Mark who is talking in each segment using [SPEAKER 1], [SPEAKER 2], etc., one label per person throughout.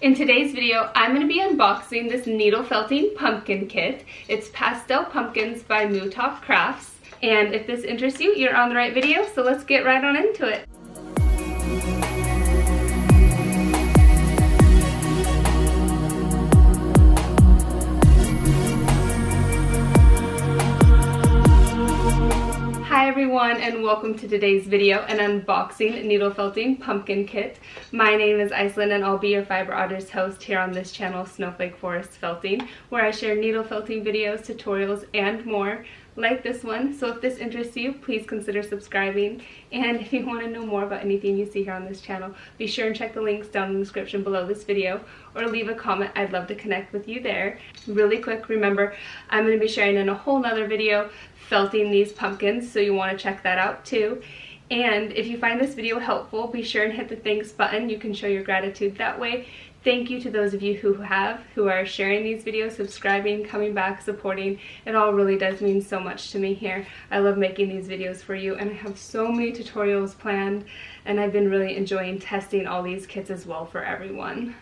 [SPEAKER 1] In today's video, I'm going to be unboxing this needle felting pumpkin kit. It's Pastel Pumpkins by Mutuk Crafts. And if this interests you, you're on the right video, so let's get right on into it. Hi everyone, and welcome to today's video, an unboxing needle felting pumpkin kit. My name is Iceland and I'll be your Fiber Otters host here on this channel, Snowflake Forest Felting, where I share needle felting videos, tutorials, and more like this one. So if this interests you, please consider subscribing. And if you want to know more about anything you see here on this channel, be sure and check the links down in the description below this video or leave a comment. I'd love to connect with you there. Really quick, remember, I'm going to be sharing in a whole nother video felting these pumpkins, so you want to check that out too. And if you find this video helpful, be sure and hit the thanks button. You can show your gratitude that way. Thank you to those of you who are sharing these videos, subscribing, coming back, supporting. It all really does mean so much to me here. I love making these videos for you, and I have so many tutorials planned, and I've been really enjoying testing all these kits as well for everyone.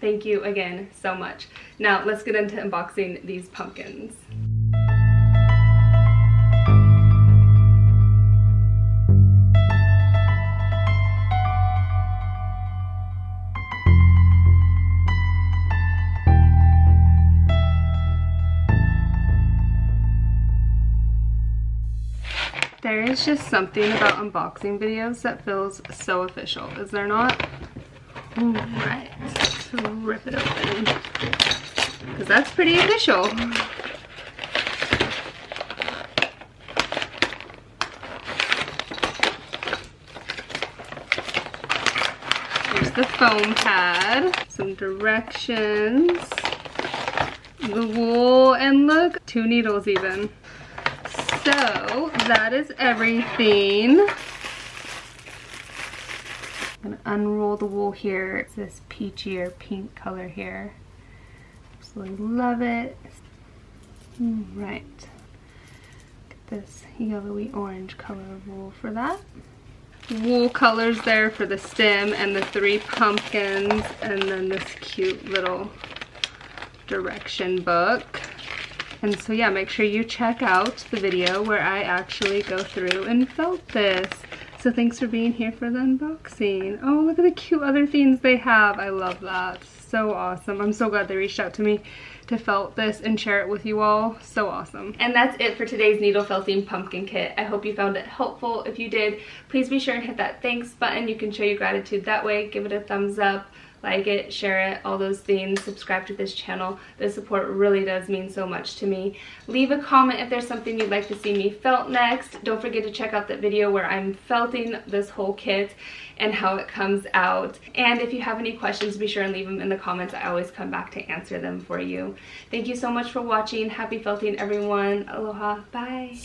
[SPEAKER 1] Thank you again so much. Now let's get into unboxing these pumpkins. There is just something about unboxing videos that feels so official, is there not? Alright, let's rip it open, because that's pretty official. Here's the foam pad, some directions, the wool, and look, 2 needles even. So that is everything. I'm gonna unroll the wool here. It's this peachy or pink color here. Absolutely love it. Right. Get this yellowy orange color of wool for that. Wool colors there for the stem and the 3 pumpkins, and then this cute little direction book. And so yeah, make sure you check out the video where I actually go through and felt this. So thanks for being here for the unboxing. Oh, look at the cute other things they have. I love that. So awesome. I'm so glad they reached out to me to felt this and share it with you all. So awesome. And that's it for today's needle felting pumpkin kit. I hope you found it helpful. If you did, please be sure and hit that thanks button. You can show your gratitude that way. Give it a thumbs up. Like it, share it, all those things. Subscribe to this channel. The support really does mean so much to me. Leave a comment if there's something you'd like to see me felt next. Don't forget to check out that video where I'm felting this whole kit and how it comes out. And if you have any questions, be sure and leave them in the comments. I always come back to answer them for you. Thank you so much for watching. Happy felting, everyone. Aloha. Bye.